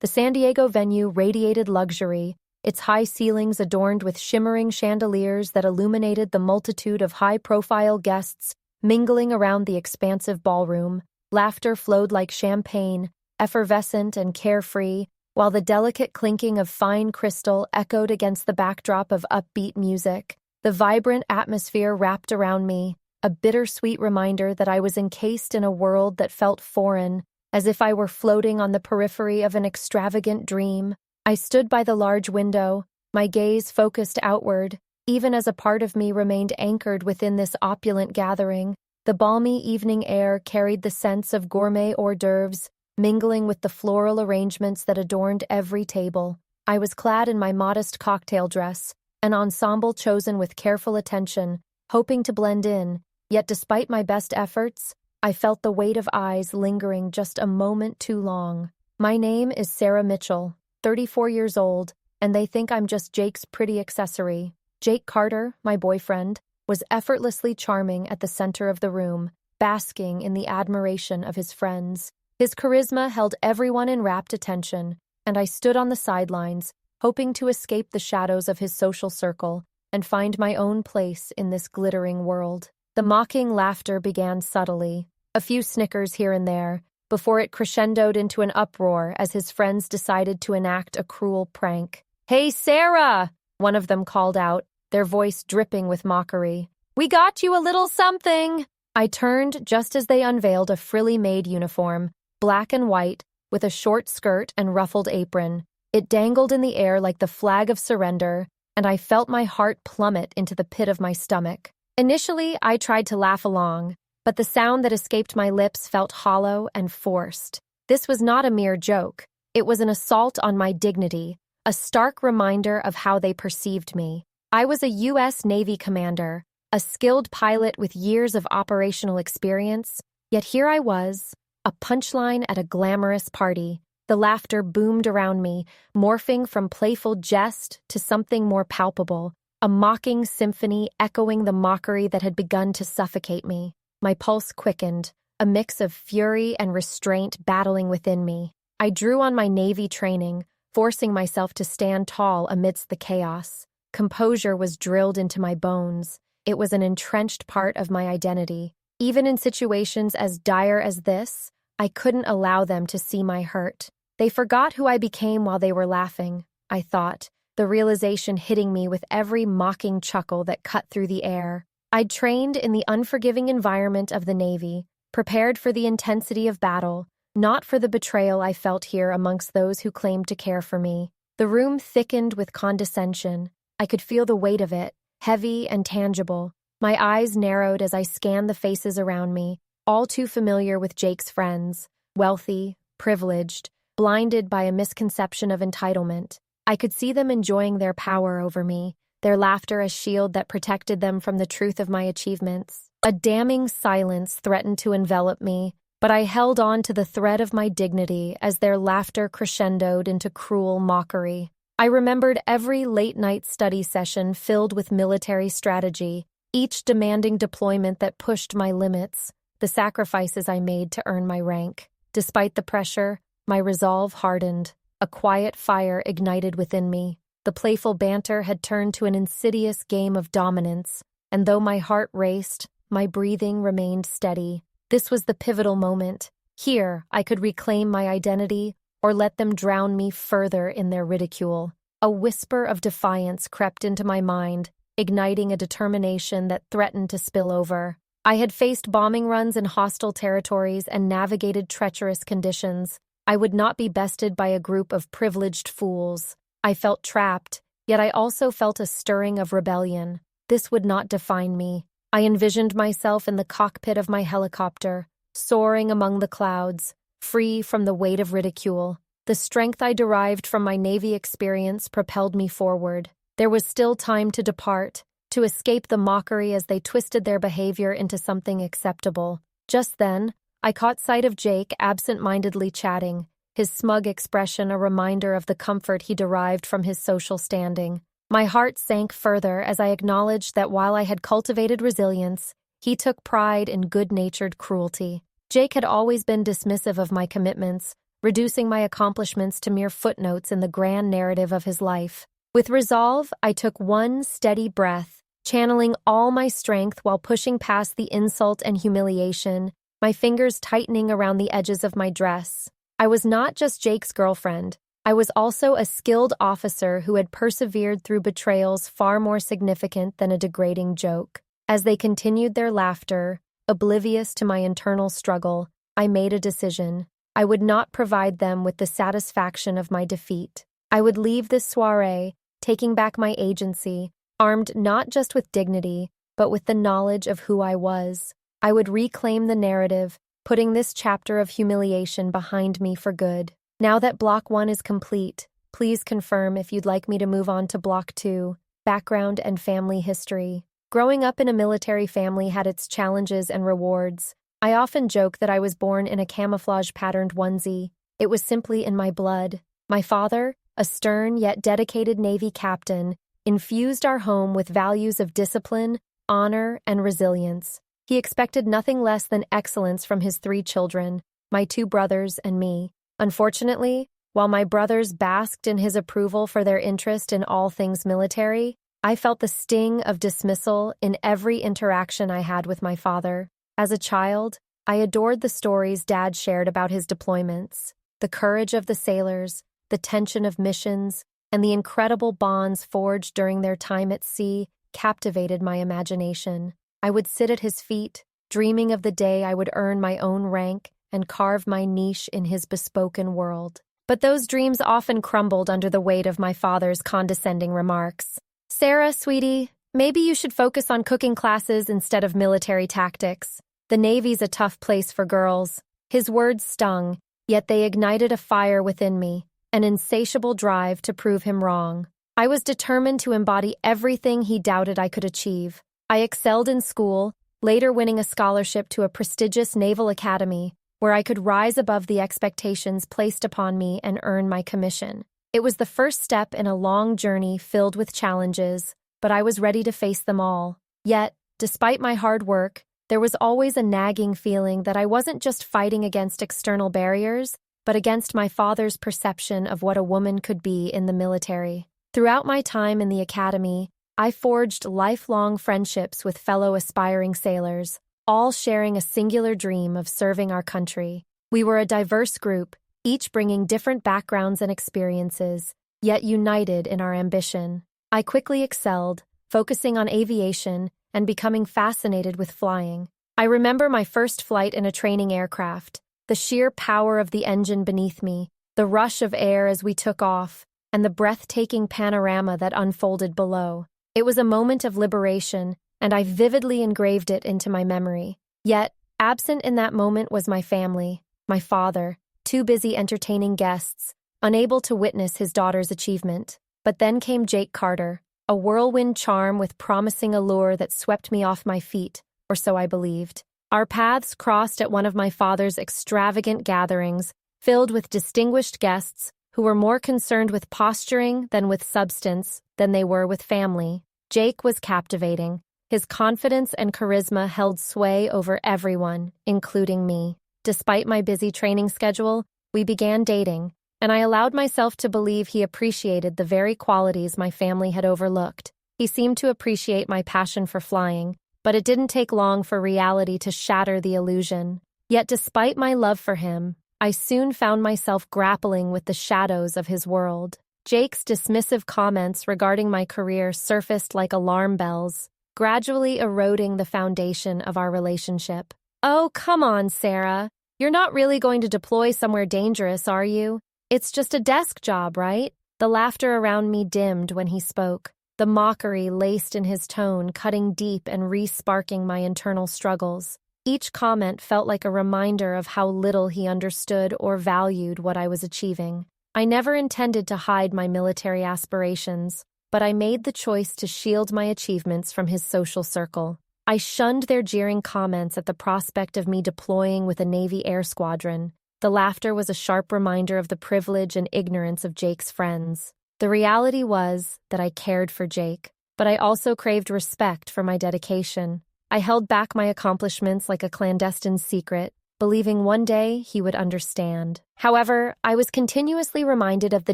The San Diego venue radiated luxury, its high ceilings adorned with shimmering chandeliers that illuminated the multitude of high-profile guests mingling around the expansive ballroom. Laughter flowed like champagne, effervescent and carefree, while the delicate clinking of fine crystal echoed against the backdrop of upbeat music. The vibrant atmosphere wrapped around me, a bittersweet reminder that I was encased in a world that felt foreign, as if I were floating on the periphery of an extravagant dream. I stood by the large window, my gaze focused outward, even as a part of me remained anchored within this opulent gathering. The balmy evening air carried the scents of gourmet hors d'oeuvres, mingling with the floral arrangements that adorned every table. I was clad in my modest cocktail dress, an ensemble chosen with careful attention, hoping to blend in, yet despite my best efforts, I felt the weight of eyes lingering just a moment too long. My name is Sarah Mitchell, 34 years old, and they think I'm just Jake's pretty accessory. Jake Carter, my boyfriend, was effortlessly charming at the center of the room, basking in the admiration of his friends. His charisma held everyone in rapt attention, and I stood on the sidelines, hoping to escape the shadows of his social circle and find my own place in this glittering world. The mocking laughter began subtly, a few snickers here and there, before it crescendoed into an uproar as his friends decided to enact a cruel prank. "Hey, Sarah!" one of them called out, their voice dripping with mockery. "We got you a little something!" I turned just as they unveiled a frilly Maid uniform, black and white, with a short skirt and ruffled apron. It dangled in the air like the flag of surrender, and I felt my heart plummet into the pit of my stomach. Initially, I tried to laugh along, but the sound that escaped my lips felt hollow and forced. This was not a mere joke. It was an assault on my dignity, a stark reminder of how they perceived me. I was a U.S. Navy commander, a skilled pilot with years of operational experience, yet here I was, a punchline at a glamorous party. The laughter boomed around me, morphing from playful jest to something more palpable, a mocking symphony echoing the mockery that had begun to suffocate me. My pulse quickened, a mix of fury and restraint battling within me. I drew on my Navy training, forcing myself to stand tall amidst the chaos. Composure was drilled into my bones. It was an entrenched part of my identity. Even in situations as dire as this, I couldn't allow them to see my hurt. They forgot who I became while they were laughing, I thought, the realization hitting me with every mocking chuckle that cut through the air. I'd trained in the unforgiving environment of the Navy, prepared for the intensity of battle, not for the betrayal I felt here amongst those who claimed to care for me. The room thickened with condescension. I could feel the weight of it, heavy and tangible. My eyes narrowed as I scanned the faces around me, all too familiar with Jake's friends, wealthy, privileged, blinded by a misconception of entitlement. I could see them enjoying their power over me, their laughter a shield that protected them from the truth of my achievements. A damning silence threatened to envelop me, but I held on to the thread of my dignity as their laughter crescendoed into cruel mockery. I remembered every late-night study session filled with military strategy, each demanding deployment that pushed my limits, the sacrifices I made to earn my rank. Despite the pressure, my resolve hardened. A quiet fire ignited within me. The playful banter had turned to an insidious game of dominance, and though my heart raced, my breathing remained steady. This was the pivotal moment. Here, I could reclaim my identity or let them drown me further in their ridicule. A whisper of defiance crept into my mind, igniting a determination that threatened to spill over. I had faced bombing runs in hostile territories and navigated treacherous conditions. I would not be bested by a group of privileged fools. I felt trapped, yet I also felt a stirring of rebellion. This would not define me. I envisioned myself in the cockpit of my helicopter, soaring among the clouds, free from the weight of ridicule. The strength I derived from my Navy experience propelled me forward. There was still time to depart, to escape the mockery as they twisted their behavior into something acceptable. Just then, I caught sight of Jake absent-mindedly chatting, his smug expression a reminder of the comfort he derived from his social standing. My heart sank further as I acknowledged that while I had cultivated resilience, he took pride in good-natured cruelty. Jake had always been dismissive of my commitments, reducing my accomplishments to mere footnotes in the grand narrative of his life. With resolve, I took one steady breath, channeling all my strength while pushing past the insult and humiliation, my fingers tightening around the edges of my dress. I was not just Jake's girlfriend. I was also a skilled officer who had persevered through betrayals far more significant than a degrading joke. As they continued their laughter, oblivious to my internal struggle, I made a decision. I would not provide them with the satisfaction of my defeat. I would leave this soiree, taking back my agency, armed not just with dignity, but with the knowledge of who I was. I would reclaim the narrative, putting this chapter of humiliation behind me for good. Now that Block 1 is complete, please confirm if you'd like me to move on to Block 2, Background and Family History. Growing up in a military family had its challenges and rewards. I often joke that I was born in a camouflage-patterned onesie. It was simply in my blood. My father, a stern yet dedicated Navy captain, infused our home with values of discipline, honor, and resilience. He expected nothing less than excellence from his 3 children, my 2 brothers and me. Unfortunately, while my brothers basked in his approval for their interest in all things military, I felt the sting of dismissal in every interaction I had with my father. As a child, I adored the stories Dad shared about his deployments, the courage of the sailors, the tension of missions, and the incredible bonds forged during their time at sea captivated my imagination. I would sit at his feet, dreaming of the day I would earn my own rank and carve my niche in his bespoken world. But those dreams often crumbled under the weight of my father's condescending remarks. "Sarah, sweetie, maybe you should focus on cooking classes instead of military tactics. The Navy's a tough place for girls." His words stung, yet they ignited a fire within me, an insatiable drive to prove him wrong. I was determined to embody everything he doubted I could achieve. I excelled in school, later winning a scholarship to a prestigious naval academy, where I could rise above the expectations placed upon me and earn my commission. It was the first step in a long journey filled with challenges, but I was ready to face them all. Yet, despite my hard work, there was always a nagging feeling that I wasn't just fighting against external barriers, but against my father's perception of what a woman could be in the military. Throughout my time in the academy, I forged lifelong friendships with fellow aspiring sailors, all sharing a singular dream of serving our country. We were a diverse group, each bringing different backgrounds and experiences, yet united in our ambition. I quickly excelled, focusing on aviation and becoming fascinated with flying. I remember my first flight in a training aircraft, the sheer power of the engine beneath me, the rush of air as we took off, and the breathtaking panorama that unfolded below. It was a moment of liberation, and I vividly engraved it into my memory. Yet, absent in that moment was my family, my father, too busy entertaining guests, unable to witness his daughter's achievement. But then came Jake Carter, a whirlwind charm with promising allure that swept me off my feet, or so I believed. Our paths crossed at one of my father's extravagant gatherings, filled with distinguished guests who were more concerned with posturing than with substance than they were with family. Jake was captivating. His confidence and charisma held sway over everyone, including me. Despite my busy training schedule, we began dating, and I allowed myself to believe he appreciated the very qualities my family had overlooked. He seemed to appreciate my passion for flying, but it didn't take long for reality to shatter the illusion. Yet despite my love for him, I soon found myself grappling with the shadows of his world. Jake's dismissive comments regarding my career surfaced like alarm bells, gradually eroding the foundation of our relationship. "Oh, come on, Sarah. You're not really going to deploy somewhere dangerous, are you? It's just a desk job, right?" The laughter around me dimmed when he spoke, the mockery laced in his tone cutting deep and re-sparking my internal struggles. Each comment felt like a reminder of how little he understood or valued what I was achieving. I never intended to hide my military aspirations, but I made the choice to shield my achievements from his social circle. I shunned their jeering comments at the prospect of me deploying with a Navy air squadron. The laughter was a sharp reminder of the privilege and ignorance of Jake's friends. The reality was that I cared for Jake, but I also craved respect for my dedication. I held back my accomplishments like a clandestine secret, believing one day he would understand. However, I was continuously reminded of the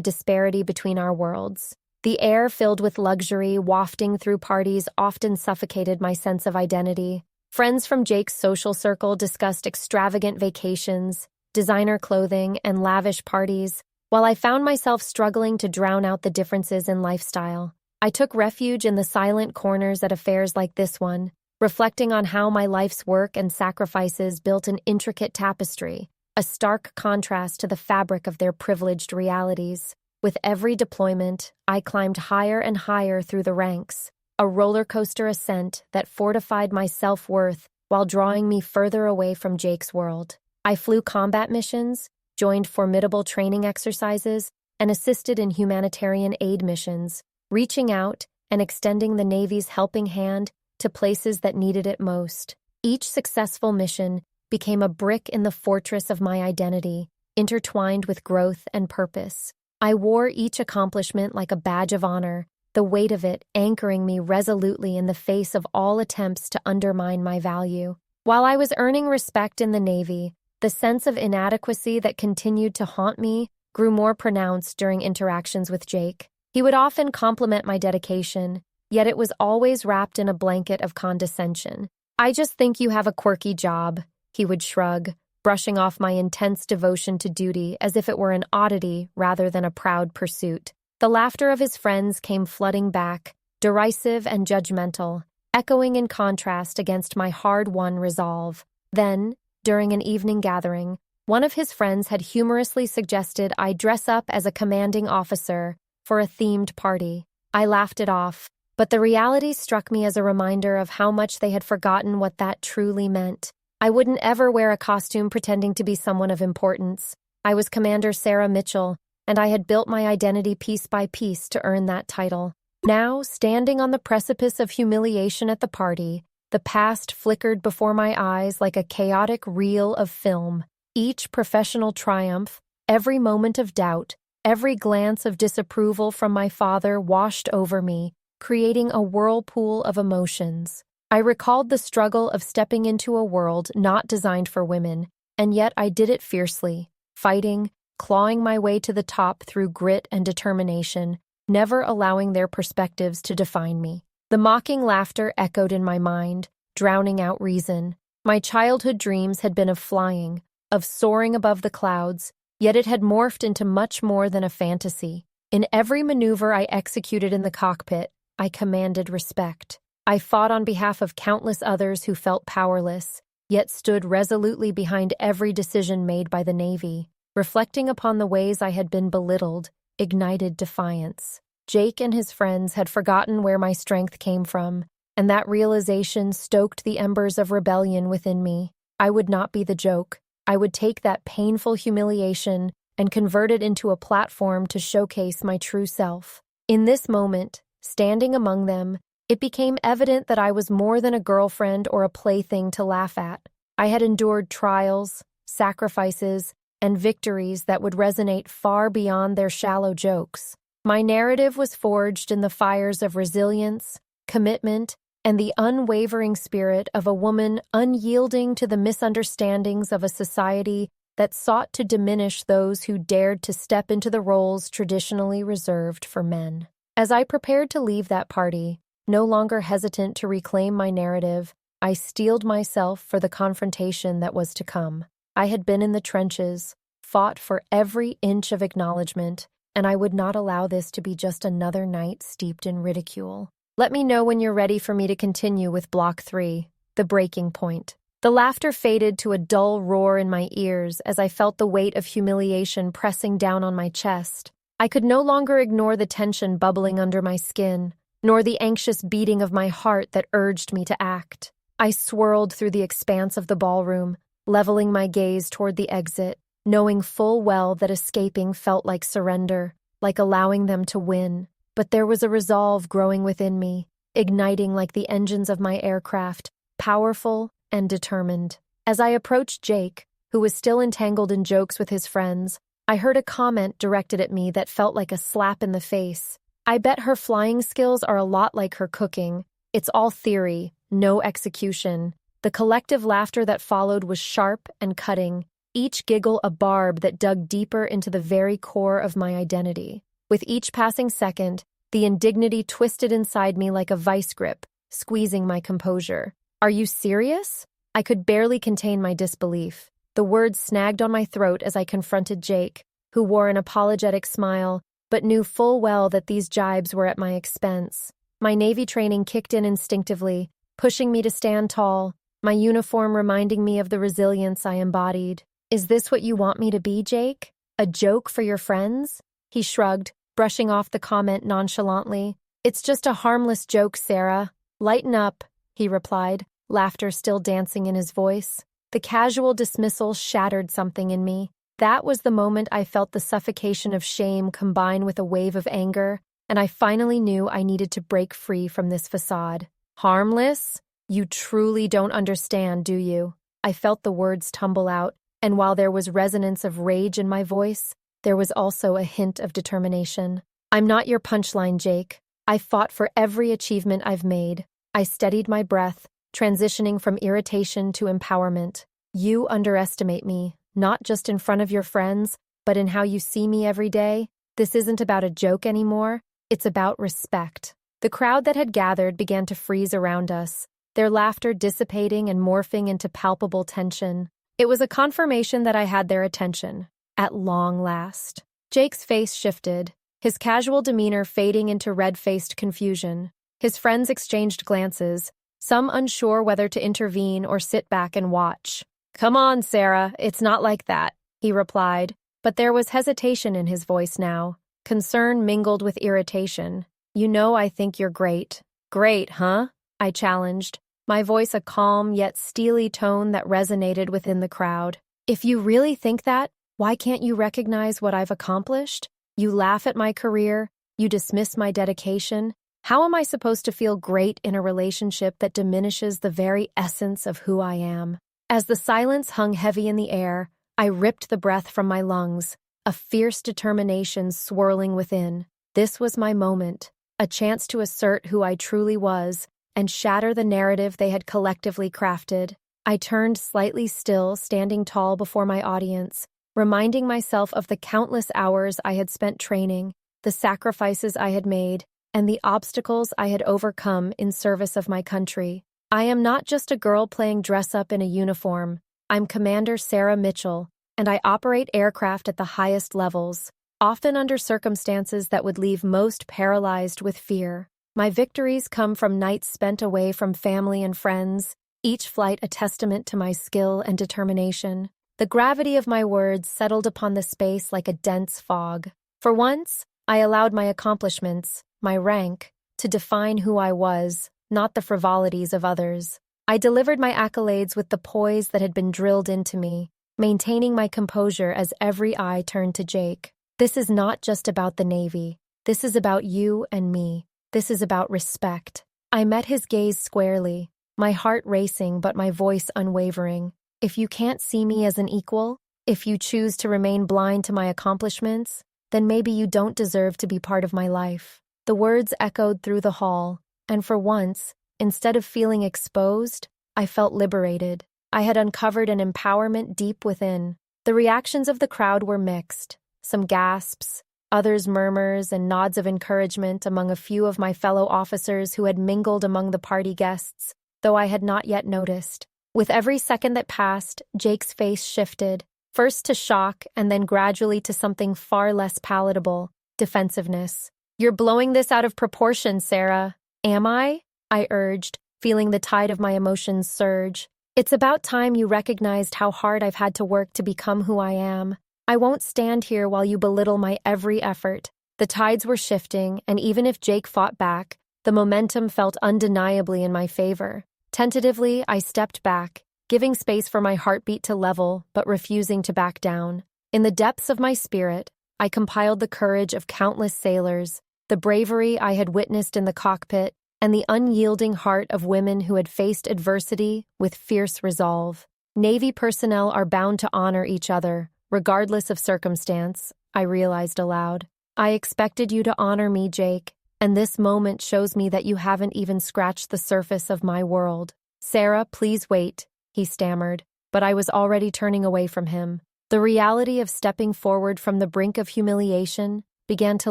disparity between our worlds. The air filled with luxury wafting through parties often suffocated my sense of identity. Friends from Jake's social circle discussed extravagant vacations, designer clothing, and lavish parties, while I found myself struggling to drown out the differences in lifestyle. I took refuge in the silent corners at affairs like this one, reflecting on how my life's work and sacrifices built an intricate tapestry, a stark contrast to the fabric of their privileged realities. With every deployment, I climbed higher and higher through the ranks, a roller coaster ascent that fortified my self-worth while drawing me further away from Jake's world. I flew combat missions, joined formidable training exercises, and assisted in humanitarian aid missions, reaching out and extending the Navy's helping hand to places that needed it most. Each successful mission became a brick in the fortress of my identity, intertwined with growth and purpose. I wore each accomplishment like a badge of honor, the weight of it anchoring me resolutely in the face of all attempts to undermine my value. While I was earning respect in the Navy, the sense of inadequacy that continued to haunt me grew more pronounced during interactions with Jake. He would often compliment my dedication, yet it was always wrapped in a blanket of condescension. "I just think you have a quirky job," he would shrug, brushing off my intense devotion to duty as if it were an oddity rather than a proud pursuit. The laughter of his friends came flooding back, derisive and judgmental, echoing in contrast against my hard-won resolve. Then, during an evening gathering, one of his friends had humorously suggested I dress up as a commanding officer for a themed party. I laughed it off, but the reality struck me as a reminder of how much they had forgotten what that truly meant. I wouldn't ever wear a costume pretending to be someone of importance. I was Commander Sarah Mitchell, and I had built my identity piece by piece to earn that title. Now, standing on the precipice of humiliation at the party, the past flickered before my eyes like a chaotic reel of film. Each professional triumph, every moment of doubt, every glance of disapproval from my father washed over me, creating a whirlpool of emotions. I recalled the struggle of stepping into a world not designed for women, and yet I did it fiercely, fighting, clawing my way to the top through grit and determination, never allowing their perspectives to define me. The mocking laughter echoed in my mind, drowning out reason. My childhood dreams had been of flying, of soaring above the clouds, yet it had morphed into much more than a fantasy. In every maneuver I executed in the cockpit, I commanded respect. I fought on behalf of countless others who felt powerless, yet stood resolutely behind every decision made by the Navy. Reflecting upon the ways I had been belittled, ignited defiance. Jake and his friends had forgotten where my strength came from, and that realization stoked the embers of rebellion within me. I would not be the joke. I would take that painful humiliation and convert it into a platform to showcase my true self. In this moment, standing among them, it became evident that I was more than a girlfriend or a plaything to laugh at. I had endured trials, sacrifices, and victories that would resonate far beyond their shallow jokes. My narrative was forged in the fires of resilience, commitment, and the unwavering spirit of a woman unyielding to the misunderstandings of a society that sought to diminish those who dared to step into the roles traditionally reserved for men. As I prepared to leave that party, no longer hesitant to reclaim my narrative, I steeled myself for the confrontation that was to come. I had been in the trenches, fought for every inch of acknowledgement, and I would not allow this to be just another night steeped in ridicule. Let me know when you're ready for me to continue with Block 3, the breaking point. The laughter faded to a dull roar in my ears as I felt the weight of humiliation pressing down on my chest. I could no longer ignore the tension bubbling under my skin, nor the anxious beating of my heart that urged me to act. I swirled through the expanse of the ballroom, leveling my gaze toward the exit, knowing full well that escaping felt like surrender, like allowing them to win. But there was a resolve growing within me, igniting like the engines of my aircraft, powerful and determined. As I approached Jake, who was still entangled in jokes with his friends, I heard a comment directed at me that felt like a slap in the face. "I bet her flying skills are a lot like her cooking. It's all theory, no execution." The collective laughter that followed was sharp and cutting, each giggle a barb that dug deeper into the very core of my identity. With each passing second, the indignity twisted inside me like a vice grip, squeezing my composure. "Are you serious?" I could barely contain my disbelief. The words snagged on my throat as I confronted Jake, who wore an apologetic smile, but knew full well that these jibes were at my expense. My Navy training kicked in instinctively, pushing me to stand tall, my uniform reminding me of the resilience I embodied. "Is this what you want me to be, Jake? A joke for your friends?" He shrugged, brushing off the comment nonchalantly. "It's just a harmless joke, Sarah. Lighten up," he replied, laughter still dancing in his voice. The casual dismissal shattered something in me. That was the moment I felt the suffocation of shame combine with a wave of anger, and I finally knew I needed to break free from this facade. "Harmless? You truly don't understand, do you?" I felt the words tumble out, and while there was resonance of rage in my voice, there was also a hint of determination. "I'm not your punchline, Jake. I fought for every achievement I've made." I steadied my breath, transitioning from irritation to empowerment. "You underestimate me, not just in front of your friends, but in how you see me every day. This isn't about a joke anymore. It's about respect." The crowd that had gathered began to freeze around us, their laughter dissipating and morphing into palpable tension. It was a confirmation that I had their attention, at long last. Jake's face shifted, his casual demeanor fading into red-faced confusion. His friends exchanged glances, some unsure whether to intervene or sit back and watch. "Come on, Sarah, it's not like that," he replied, but there was hesitation in his voice now, concern mingled with irritation. "You know I think you're great." "Great, huh?" I challenged, my voice a calm yet steely tone that resonated within the crowd. "If you really think that, why can't you recognize what I've accomplished? You laugh at my career, you dismiss my dedication. How am I supposed to feel great in a relationship that diminishes the very essence of who I am?" As the silence hung heavy in the air, I ripped the breath from my lungs, a fierce determination swirling within. This was my moment, a chance to assert who I truly was and shatter the narrative they had collectively crafted. I turned slightly still, standing tall before my audience, reminding myself of the countless hours I had spent training, the sacrifices I had made, and the obstacles I had overcome in service of my country. I am not just a girl playing dress-up in a uniform. I'm Commander Sarah Mitchell, and I operate aircraft at the highest levels, often under circumstances that would leave most paralyzed with fear. My victories come from nights spent away from family and friends, each flight a testament to my skill and determination. The gravity of my words settled upon the space like a dense fog. For once, I allowed my accomplishments, my rank, to define who I was, not the frivolities of others. I delivered my accolades with the poise that had been drilled into me, maintaining my composure as every eye turned to Jake. "This is not just about the Navy. This is about you and me. This is about respect." I met his gaze squarely, my heart racing but my voice unwavering. "If you can't see me as an equal, if you choose to remain blind to my accomplishments, then maybe you don't deserve to be part of my life." The words echoed through the hall, and for once, instead of feeling exposed, I felt liberated. I had uncovered an empowerment deep within. The reactions of the crowd were mixed, some gasps, others murmurs and nods of encouragement among a few of my fellow officers who had mingled among the party guests, though I had not yet noticed. With every second that passed, Jake's face shifted, first to shock and then gradually to something far less palatable, defensiveness. "You're blowing this out of proportion, Sarah." "Am I?" I urged, feeling the tide of my emotions surge. "It's about time you recognized how hard I've had to work to become who I am. I won't stand here while you belittle my every effort." The tides were shifting, and even if Jake fought back, the momentum felt undeniably in my favor. Tentatively, I stepped back, giving space for my heartbeat to level, but refusing to back down. In the depths of my spirit, I compiled the courage of countless sailors, the bravery I had witnessed in the cockpit, and the unyielding heart of women who had faced adversity with fierce resolve. Navy personnel are bound to honor each other, regardless of circumstance, I realized aloud. I expected you to honor me, Jake, and this moment shows me that you haven't even scratched the surface of my world. "Sarah, please wait," he stammered, but I was already turning away from him. The reality of stepping forward from the brink of humiliation began to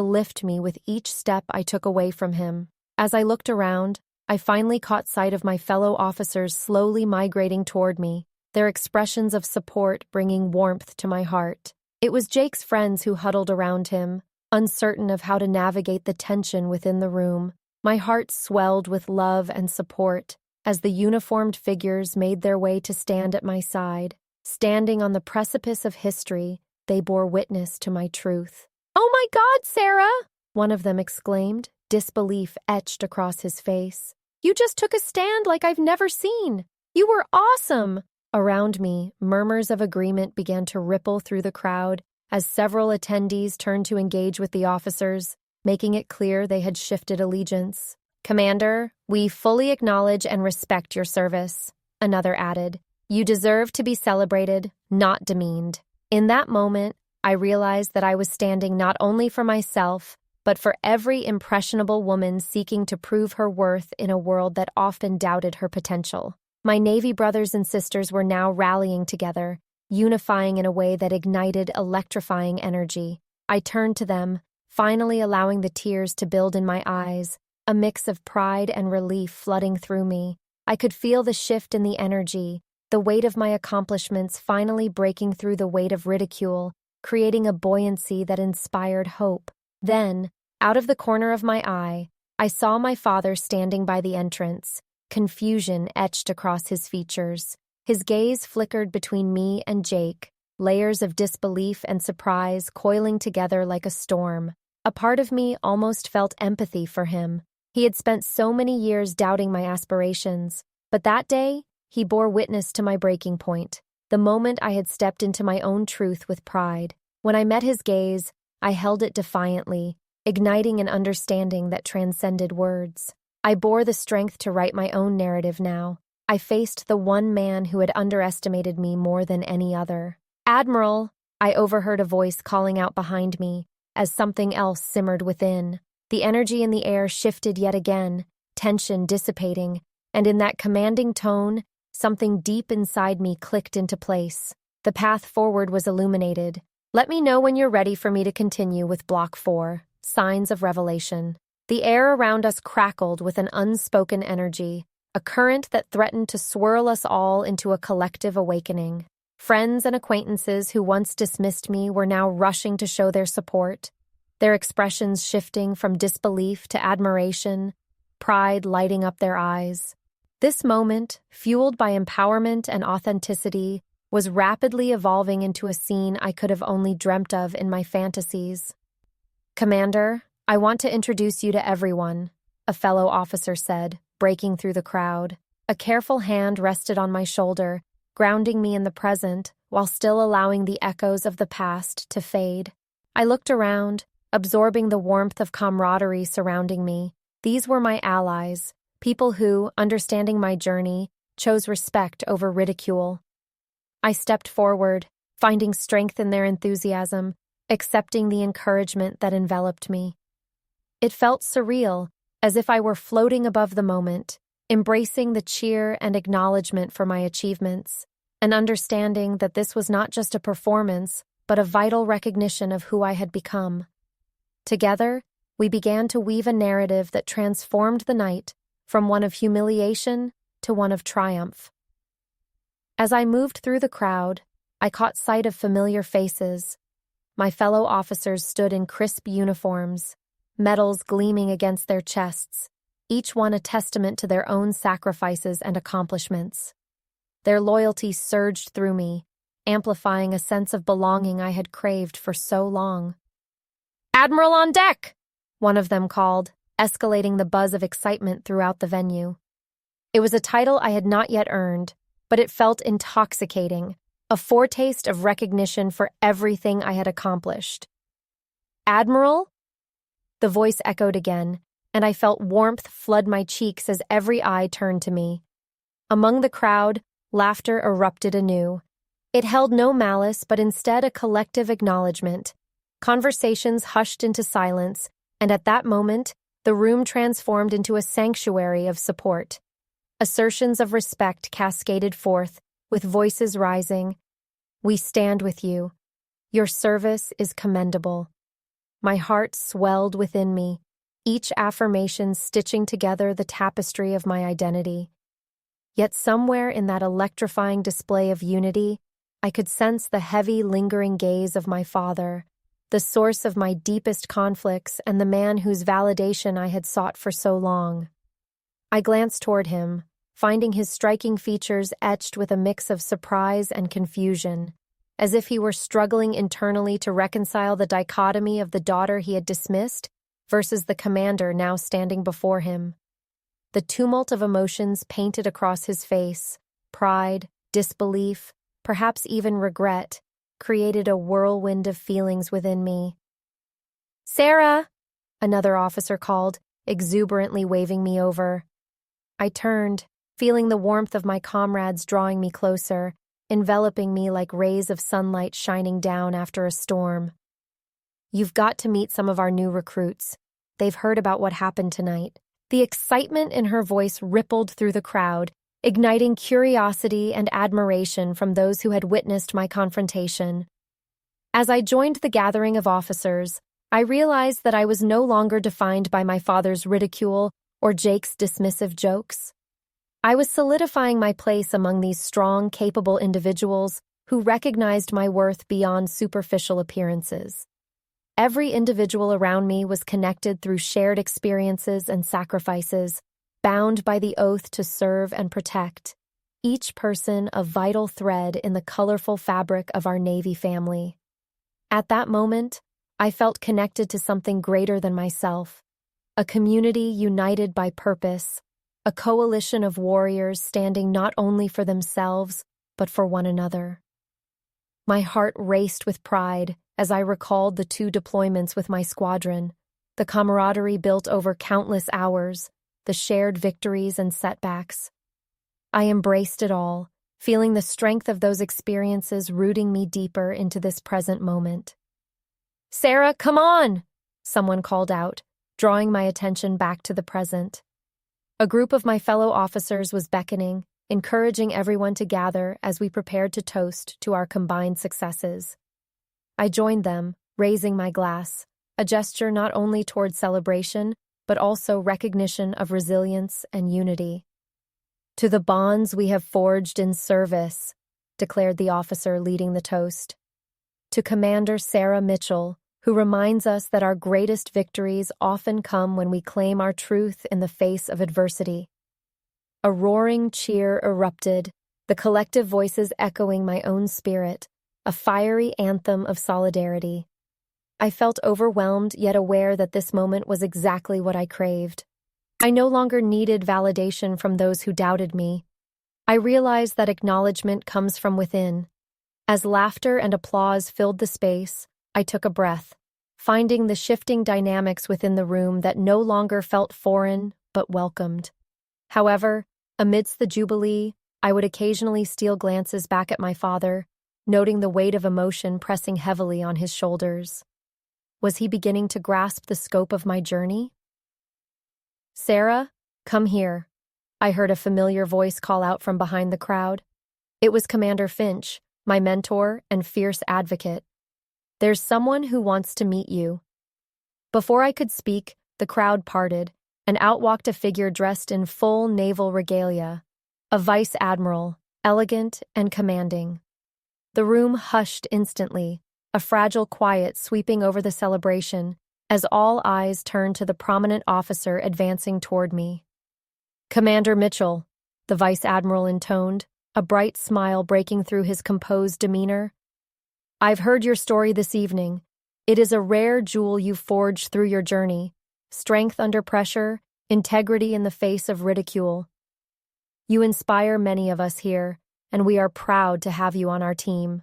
lift me with each step I took away from him. As I looked around, I finally caught sight of my fellow officers slowly migrating toward me, their expressions of support bringing warmth to my heart. It was Jake's friends who huddled around him, uncertain of how to navigate the tension within the room. My heart swelled with love and support as the uniformed figures made their way to stand at my side. Standing on the precipice of history, they bore witness to my truth. "Oh my God, Sarah!" one of them exclaimed, disbelief etched across his face. "You just took a stand like I've never seen. You were awesome!" Around me, murmurs of agreement began to ripple through the crowd as several attendees turned to engage with the officers, making it clear they had shifted allegiance. "Commander, we fully acknowledge and respect your service," another added. "You deserve to be celebrated, not demeaned." In that moment, I realized that I was standing not only for myself, but for every impressionable woman seeking to prove her worth in a world that often doubted her potential. My Navy brothers and sisters were now rallying together, unifying in a way that ignited electrifying energy. I turned to them, finally allowing the tears to build in my eyes, a mix of pride and relief flooding through me. I could feel the shift in the energy, the weight of my accomplishments finally breaking through the weight of ridicule, creating a buoyancy that inspired hope. Then, out of the corner of my eye, I saw my father standing by the entrance, confusion etched across his features. His gaze flickered between me and Jake, layers of disbelief and surprise coiling together like a storm. A part of me almost felt empathy for him. He had spent so many years doubting my aspirations, but that day, he bore witness to my breaking point, the moment I had stepped into my own truth with pride. When I met his gaze, I held it defiantly, igniting an understanding that transcended words. I bore the strength to write my own narrative now. I faced the one man who had underestimated me more than any other. "Admiral," I overheard a voice calling out behind me, as something else simmered within. The energy in the air shifted yet again, tension dissipating, and in that commanding tone, something deep inside me clicked into place. The path forward was illuminated. "Let me know when you're ready for me to continue with Block 4, Signs of Revelation." The air around us crackled with an unspoken energy, a current that threatened to swirl us all into a collective awakening. Friends and acquaintances who once dismissed me were now rushing to show their support, their expressions shifting from disbelief to admiration, pride lighting up their eyes. This moment, fueled by empowerment and authenticity, was rapidly evolving into a scene I could have only dreamt of in my fantasies. "Commander, I want to introduce you to everyone," a fellow officer said, breaking through the crowd. A careful hand rested on my shoulder, grounding me in the present while still allowing the echoes of the past to fade. I looked around, absorbing the warmth of camaraderie surrounding me. These were my allies, people who, understanding my journey, chose respect over ridicule. I stepped forward, finding strength in their enthusiasm, accepting the encouragement that enveloped me. It felt surreal, as if I were floating above the moment, embracing the cheer and acknowledgement for my achievements, and understanding that this was not just a performance, but a vital recognition of who I had become. Together, we began to weave a narrative that transformed the night from one of humiliation to one of triumph. As I moved through the crowd, I caught sight of familiar faces. My fellow officers stood in crisp uniforms, medals gleaming against their chests, each one a testament to their own sacrifices and accomplishments. Their loyalty surged through me, amplifying a sense of belonging I had craved for so long. "Admiral on deck!" one of them called, escalating the buzz of excitement throughout the venue. It was a title I had not yet earned, but it felt intoxicating, a foretaste of recognition for everything I had accomplished. "Admiral?" The voice echoed again, and I felt warmth flood my cheeks as every eye turned to me. Among the crowd, laughter erupted anew. It held no malice, but instead a collective acknowledgement. Conversations hushed into silence, and at that moment, the room transformed into a sanctuary of support. Assertions of respect cascaded forth, with voices rising. "We stand with you. Your service is commendable." My heart swelled within me, each affirmation stitching together the tapestry of my identity. Yet somewhere in that electrifying display of unity, I could sense the heavy, lingering gaze of my father, the source of my deepest conflicts and the man whose validation I had sought for so long. I glanced toward him, finding his striking features etched with a mix of surprise and confusion, as if he were struggling internally to reconcile the dichotomy of the daughter he had dismissed versus the commander now standing before him. The tumult of emotions painted across his face, pride, disbelief, perhaps even regret, created a whirlwind of feelings within me. "Sarah!" another officer called, exuberantly waving me over. I turned, feeling the warmth of my comrades drawing me closer, enveloping me like rays of sunlight shining down after a storm. "You've got to meet some of our new recruits. They've heard about what happened tonight." The excitement in her voice rippled through the crowd, igniting curiosity and admiration from those who had witnessed my confrontation. As I joined the gathering of officers, I realized that I was no longer defined by my father's ridicule or Jake's dismissive jokes. I was solidifying my place among these strong, capable individuals who recognized my worth beyond superficial appearances. Every individual around me was connected through shared experiences and sacrifices, bound by the oath to serve and protect, each person a vital thread in the colorful fabric of our Navy family. At that moment, I felt connected to something greater than myself, a community united by purpose, a coalition of warriors standing not only for themselves, but for one another. My heart raced with pride as I recalled the 2 deployments with my squadron, the camaraderie built over countless hours, the shared victories and setbacks. I embraced it all, feeling the strength of those experiences rooting me deeper into this present moment. "Sarah, come on!" someone called out, drawing my attention back to the present. A group of my fellow officers was beckoning, encouraging everyone to gather as we prepared to toast to our combined successes. I joined them, raising my glass, a gesture not only toward celebration, but also recognition of resilience and unity. "To the bonds we have forged in service," declared the officer leading the toast. "To Commander Sarah Mitchell, who reminds us that our greatest victories often come when we claim our truth in the face of adversity." A roaring cheer erupted, the collective voices echoing my own spirit, a fiery anthem of solidarity. I felt overwhelmed yet aware that this moment was exactly what I craved. I no longer needed validation from those who doubted me. I realized that acknowledgement comes from within. As laughter and applause filled the space, I took a breath, finding the shifting dynamics within the room that no longer felt foreign but welcomed. However, amidst the jubilee, I would occasionally steal glances back at my father, noting the weight of emotion pressing heavily on his shoulders. Was he beginning to grasp the scope of my journey? "Sarah, come here," I heard a familiar voice call out from behind the crowd. It was Commander Finch, my mentor and fierce advocate. "There's someone who wants to meet you." Before I could speak, the crowd parted, and out walked a figure dressed in full naval regalia, a vice admiral, elegant and commanding. The room hushed instantly, a fragile quiet sweeping over the celebration, as all eyes turned to the prominent officer advancing toward me. "Commander Mitchell," the vice admiral intoned, a bright smile breaking through his composed demeanor. "I've heard your story this evening. It is a rare jewel you forged through your journey. Strength under pressure, integrity in the face of ridicule. You inspire many of us here, and we are proud to have you on our team."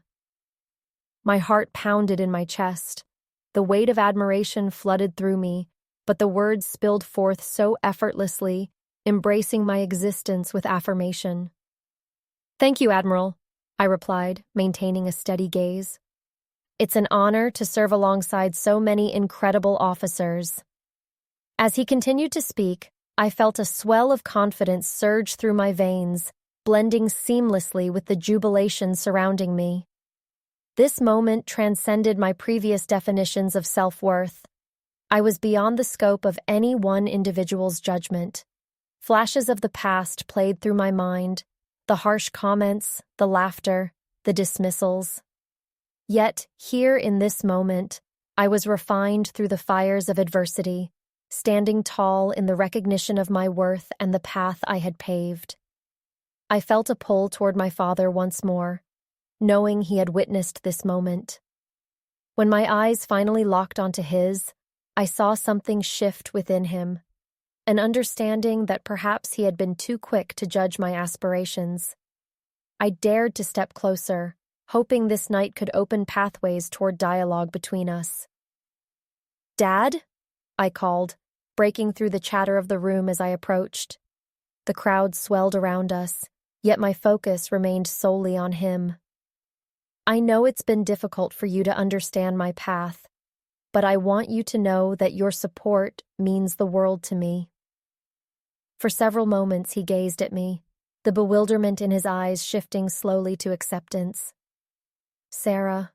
My heart pounded in my chest. The weight of admiration flooded through me, but the words spilled forth so effortlessly, embracing my existence with affirmation. "Thank you, Admiral," I replied, maintaining a steady gaze. "It's an honor to serve alongside so many incredible officers." As he continued to speak, I felt a swell of confidence surge through my veins, blending seamlessly with the jubilation surrounding me. This moment transcended my previous definitions of self-worth. I was beyond the scope of any one individual's judgment. Flashes of the past played through my mind, the harsh comments, the laughter, the dismissals. Yet, here in this moment, I was refined through the fires of adversity, standing tall in the recognition of my worth and the path I had paved. I felt a pull toward my father once more, knowing he had witnessed this moment. When my eyes finally locked onto his, I saw something shift within him, an understanding that perhaps he had been too quick to judge my aspirations. I dared to step closer, hoping this night could open pathways toward dialogue between us. "Dad?" I called, breaking through the chatter of the room as I approached. The crowd swelled around us, yet my focus remained solely on him. "I know it's been difficult for you to understand my path, but I want you to know that your support means the world to me." For several moments he gazed at me, the bewilderment in his eyes shifting slowly to acceptance. "Sarah,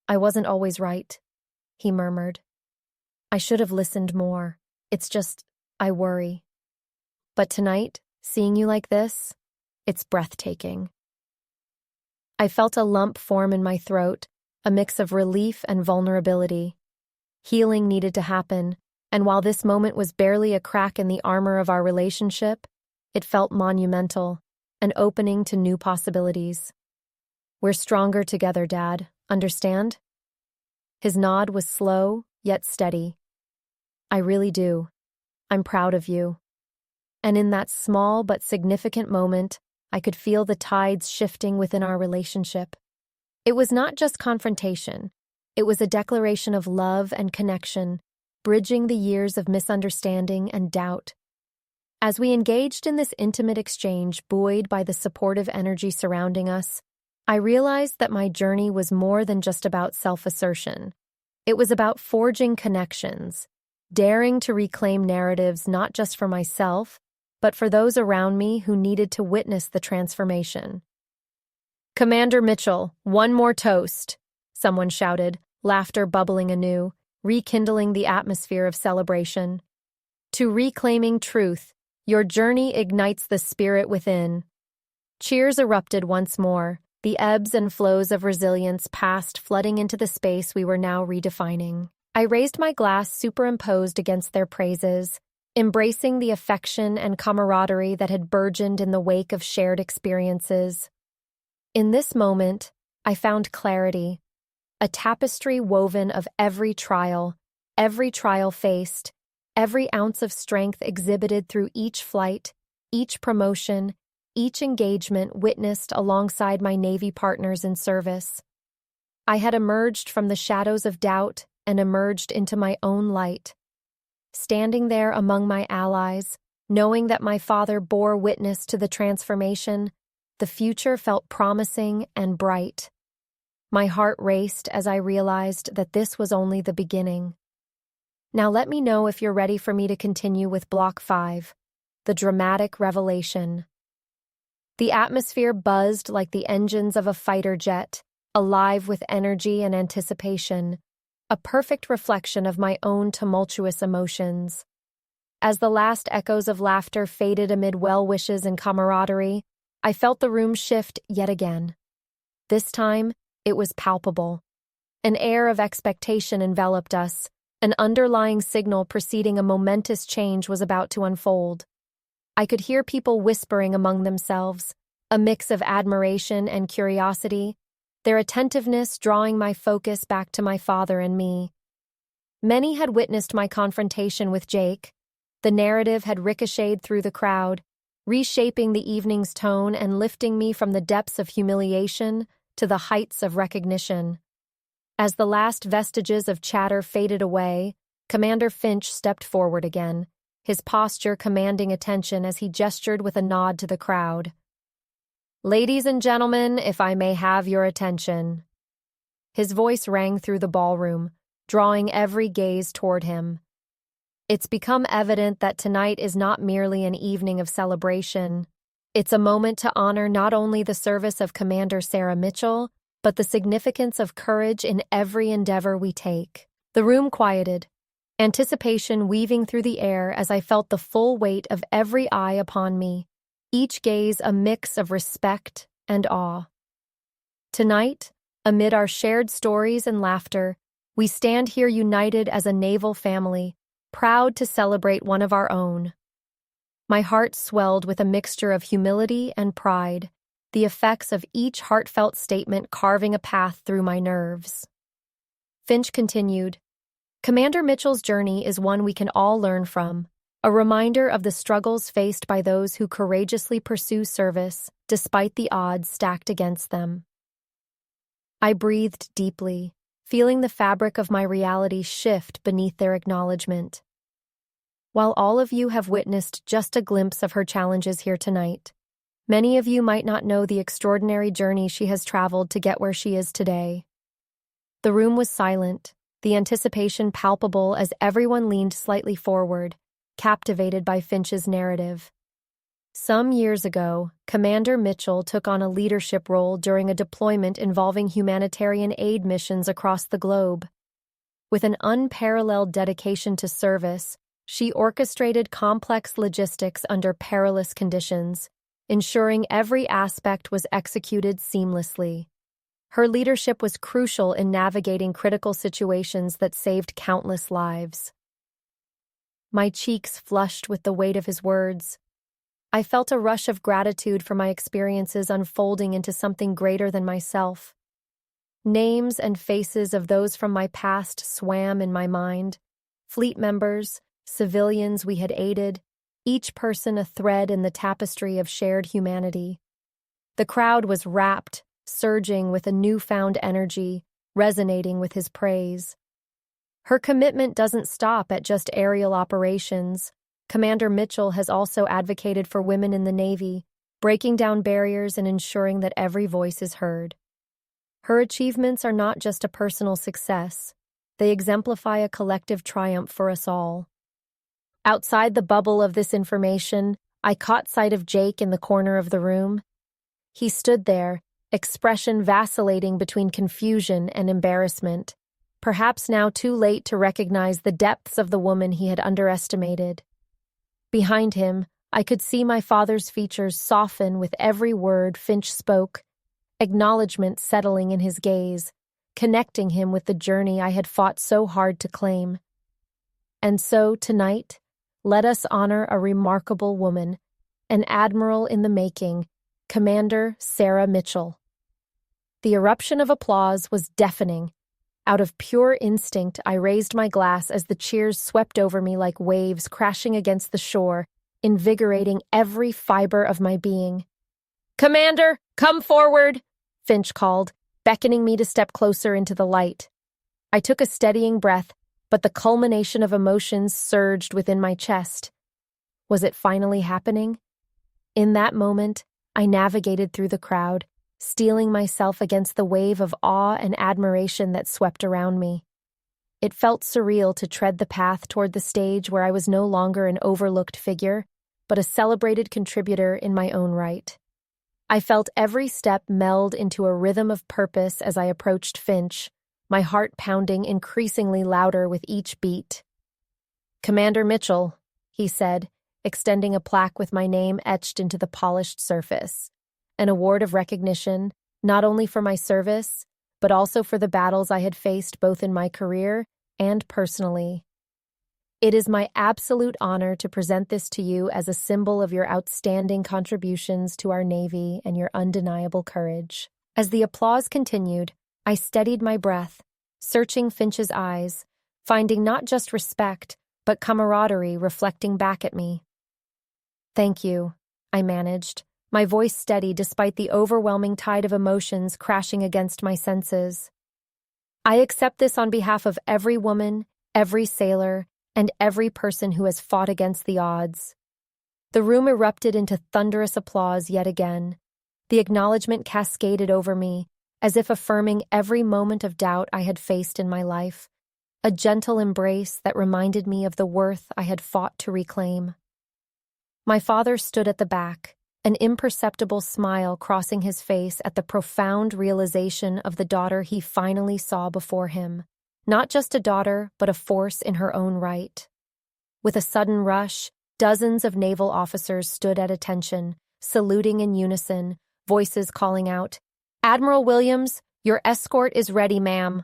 I wasn't always right," he murmured. "I should have listened more. It's just, I worry. But tonight, seeing you like this, it's breathtaking." I felt a lump form in my throat, a mix of relief and vulnerability. Healing needed to happen, and while this moment was barely a crack in the armor of our relationship, it felt monumental, an opening to new possibilities. "We're stronger together, Dad. Understand?" His nod was slow, yet steady. "I really do. I'm proud of you." And in that small but significant moment, I could feel the tides shifting within our relationship. It was not just confrontation. It was a declaration of love and connection, bridging the years of misunderstanding and doubt. As we engaged in this intimate exchange, buoyed by the supportive energy surrounding us, I realized that my journey was more than just about self-assertion. It was about forging connections, daring to reclaim narratives not just for myself, but for those around me who needed to witness the transformation. "Commander Mitchell, one more toast," someone shouted, laughter bubbling anew, rekindling the atmosphere of celebration. "To reclaiming truth, your journey ignites the spirit within." Cheers erupted once more, the ebbs and flows of resilience past flooding into the space we were now redefining. I raised my glass superimposed against their praises, embracing the affection and camaraderie that had burgeoned in the wake of shared experiences. In this moment, I found clarity, a tapestry woven of every trial faced, every ounce of strength exhibited through each flight, each promotion, each engagement witnessed alongside my Navy partners in service. I had emerged from the shadows of doubt and emerged into my own light. Standing there among my allies, knowing that my father bore witness to the transformation, the future felt promising and bright. My heart raced as I realized that this was only the beginning. Now let me know if you're ready for me to continue with Block 5, the dramatic revelation. The atmosphere buzzed like the engines of a fighter jet, alive with energy and anticipation, a perfect reflection of my own tumultuous emotions. As the last echoes of laughter faded amid well-wishes and camaraderie, I felt the room shift yet again. This time, it was palpable. An air of expectation enveloped us, an underlying signal preceding a momentous change was about to unfold. I could hear people whispering among themselves, a mix of admiration and curiosity, their attentiveness drawing my focus back to my father and me. Many had witnessed my confrontation with Jake. The narrative had ricocheted through the crowd, reshaping the evening's tone and lifting me from the depths of humiliation to the heights of recognition. As the last vestiges of chatter faded away, Commander Finch stepped forward again, his posture commanding attention as he gestured with a nod to the crowd. "Ladies and gentlemen, if I may have your attention." His voice rang through the ballroom, drawing every gaze toward him. It's become evident that tonight is not merely an evening of celebration. It's a moment to honor not only the service of Commander Sarah Mitchell, but the significance of courage in every endeavor we take. The room quieted, anticipation weaving through the air as I felt the full weight of every eye upon me, each gaze a mix of respect and awe. Tonight, amid our shared stories and laughter, we stand here united as a naval family, proud to celebrate one of our own. My heart swelled with a mixture of humility and pride, the effects of each heartfelt statement carving a path through my nerves. Finch continued, Commander Mitchell's journey is one we can all learn from, a reminder of the struggles faced by those who courageously pursue service despite the odds stacked against them. I breathed deeply, feeling the fabric of my reality shift beneath their acknowledgement. While all of you have witnessed just a glimpse of her challenges here tonight, many of you might not know the extraordinary journey she has traveled to get where she is today. The room was silent, the anticipation palpable as everyone leaned slightly forward, captivated by Finch's narrative. Some years ago, Commander Mitchell took on a leadership role during a deployment involving humanitarian aid missions across the globe. With an unparalleled dedication to service, she orchestrated complex logistics under perilous conditions, ensuring every aspect was executed seamlessly. Her leadership was crucial in navigating critical situations that saved countless lives. My cheeks flushed with the weight of his words. I felt a rush of gratitude for my experiences unfolding into something greater than myself. Names and faces of those from my past swam in my mind. Fleet members, civilians we had aided, each person a thread in the tapestry of shared humanity. The crowd was rapt, surging with a newfound energy, resonating with his praise. Her commitment doesn't stop at just aerial operations. Commander Mitchell has also advocated for women in the Navy, breaking down barriers and ensuring that every voice is heard. Her achievements are not just a personal success. They exemplify a collective triumph for us all. Outside the bubble of this information, I caught sight of Jake in the corner of the room. He stood there, expression vacillating between confusion and embarrassment, perhaps now too late to recognize the depths of the woman he had underestimated. Behind him, I could see my father's features soften with every word Finch spoke, acknowledgement settling in his gaze, connecting him with the journey I had fought so hard to claim. And so, tonight, let us honor a remarkable woman, an admiral in the making, Commander Sarah Mitchell. The eruption of applause was deafening. Out of pure instinct, I raised my glass as the cheers swept over me like waves crashing against the shore, invigorating every fiber of my being. "Commander, come forward!" Finch called, beckoning me to step closer into the light. I took a steadying breath, but the culmination of emotions surged within my chest. Was it finally happening? In that moment, I navigated through the crowd, steeling myself against the wave of awe and admiration that swept around me. It felt surreal to tread the path toward the stage where I was no longer an overlooked figure, but a celebrated contributor in my own right. I felt every step meld into a rhythm of purpose as I approached Finch, my heart pounding increasingly louder with each beat. "Commander Mitchell," he said, extending a plaque with my name etched into the polished surface. An award of recognition, not only for my service, but also for the battles I had faced both in my career and personally. It is my absolute honor to present this to you as a symbol of your outstanding contributions to our Navy and your undeniable courage. As the applause continued, I steadied my breath, searching Finch's eyes, finding not just respect, but camaraderie reflecting back at me. "Thank you," I managed, my voice steady despite the overwhelming tide of emotions crashing against my senses. "I accept this on behalf of every woman, every sailor, and every person who has fought against the odds." The room erupted into thunderous applause yet again. The acknowledgement cascaded over me, as if affirming every moment of doubt I had faced in my life. a gentle embrace that reminded me of the worth I had fought to reclaim. My father stood at the back, an imperceptible smile crossing his face at the profound realization of the daughter he finally saw before him. Not just a daughter, but a force in her own right. With a sudden rush, dozens of naval officers stood at attention, saluting in unison, voices calling out, "Admiral Williams, your escort is ready, ma'am."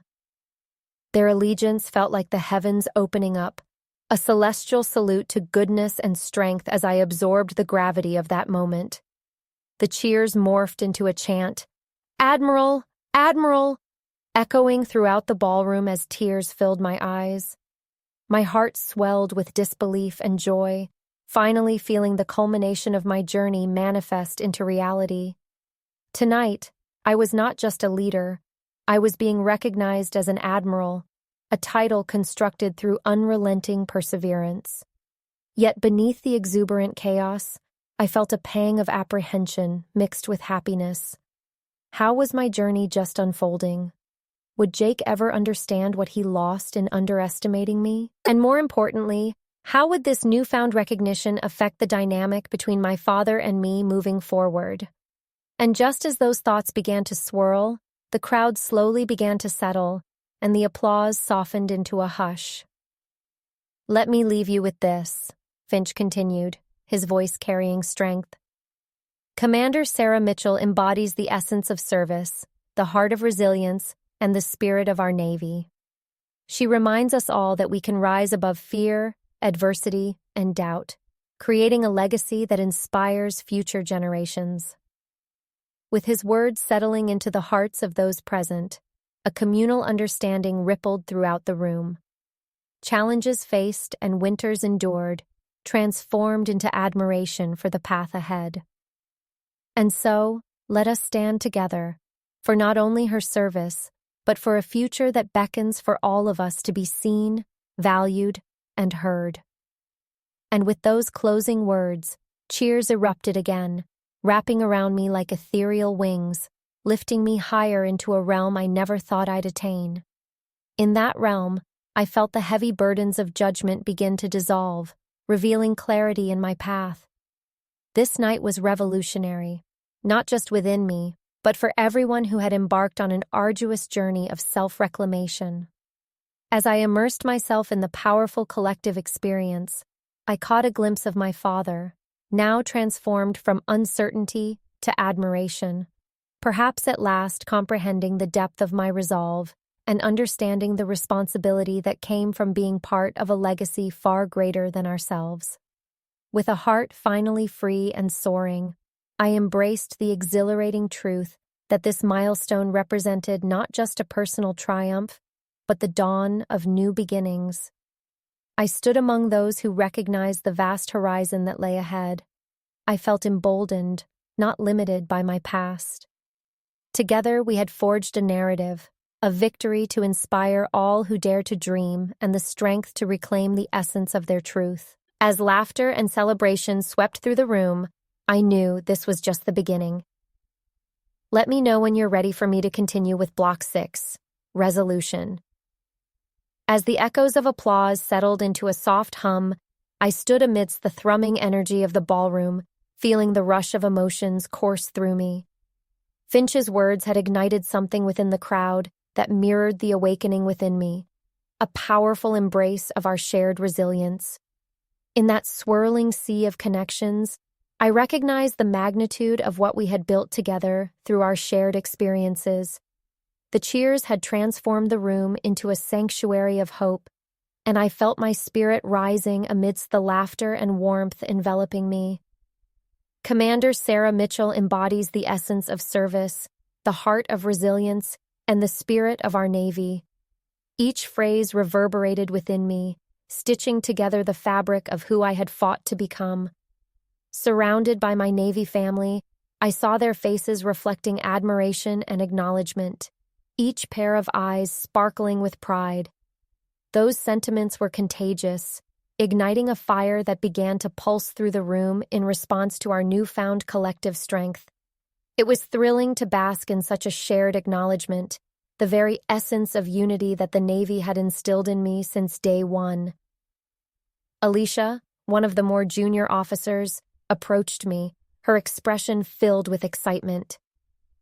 Their allegiance felt like the heavens opening up, a celestial salute to goodness and strength as I absorbed the gravity of that moment. The cheers morphed into a chant, "Admiral! Admiral!" echoing throughout the ballroom as tears filled my eyes. My heart swelled with disbelief and joy, finally feeling the culmination of my journey manifest into reality. Tonight, I was not just a leader, I was being recognized as an admiral, a title constructed through unrelenting perseverance. Yet beneath the exuberant chaos, I felt a pang of apprehension mixed with happiness. How was my journey just unfolding? Would Jake ever understand what he lost in underestimating me? And more importantly, how would this newfound recognition affect the dynamic between my father and me moving forward? And just as those thoughts began to swirl, the crowd slowly began to settle, and the applause softened into a hush. "Let me leave you with this," Finch continued, his voice carrying strength. "Commander Sarah Mitchell embodies the essence of service, the heart of resilience, and the spirit of our Navy. She reminds us all that we can rise above fear, adversity, and doubt, creating a legacy that inspires future generations." With his words settling into the hearts of those present, a communal understanding rippled throughout the room. Challenges faced and winters endured, transformed into admiration for the path ahead. And so, let us stand together, for not only her service, but for a future that beckons for all of us to be seen, valued, and heard. And with those closing words, cheers erupted again, wrapping around me like ethereal wings, lifting me higher into a realm I never thought I'd attain. In that realm, I felt the heavy burdens of judgment begin to dissolve, revealing clarity in my path. This night was revolutionary, not just within me, but for everyone who had embarked on an arduous journey of self-reclamation. As I immersed myself in the powerful collective experience, I caught a glimpse of my father, now transformed from uncertainty to admiration, perhaps at last comprehending the depth of my resolve and understanding the responsibility that came from being part of a legacy far greater than ourselves. With a heart finally free and soaring, I embraced the exhilarating truth that this milestone represented not just a personal triumph, but the dawn of new beginnings. I stood among those who recognized the vast horizon that lay ahead. I felt emboldened, not limited by my past. Together we had forged a narrative, a victory to inspire all who dare to dream and the strength to reclaim the essence of their truth. As laughter and celebration swept through the room, I knew this was just the beginning. Let me know when you're ready for me to continue with Block 6, Resolution. As the echoes of applause settled into a soft hum, I stood amidst the thrumming energy of the ballroom, feeling the rush of emotions course through me. Finch's words had ignited something within the crowd that mirrored the awakening within me, a powerful embrace of our shared resilience. In that swirling sea of connections, I recognized the magnitude of what we had built together through our shared experiences. The cheers had transformed the room into a sanctuary of hope, and I felt my spirit rising amidst the laughter and warmth enveloping me. Commander Sarah Mitchell embodies the essence of service, the heart of resilience, and the spirit of our Navy. Each phrase reverberated within me, stitching together the fabric of who I had fought to become. Surrounded by my Navy family, I saw their faces reflecting admiration and acknowledgement, each pair of eyes sparkling with pride. Those sentiments were contagious, igniting a fire that began to pulse through the room in response to our newfound collective strength. It was thrilling to bask in such a shared acknowledgement, the very essence of unity that the Navy had instilled in me since day one. Alicia, one of the more junior officers, approached me, her expression filled with excitement.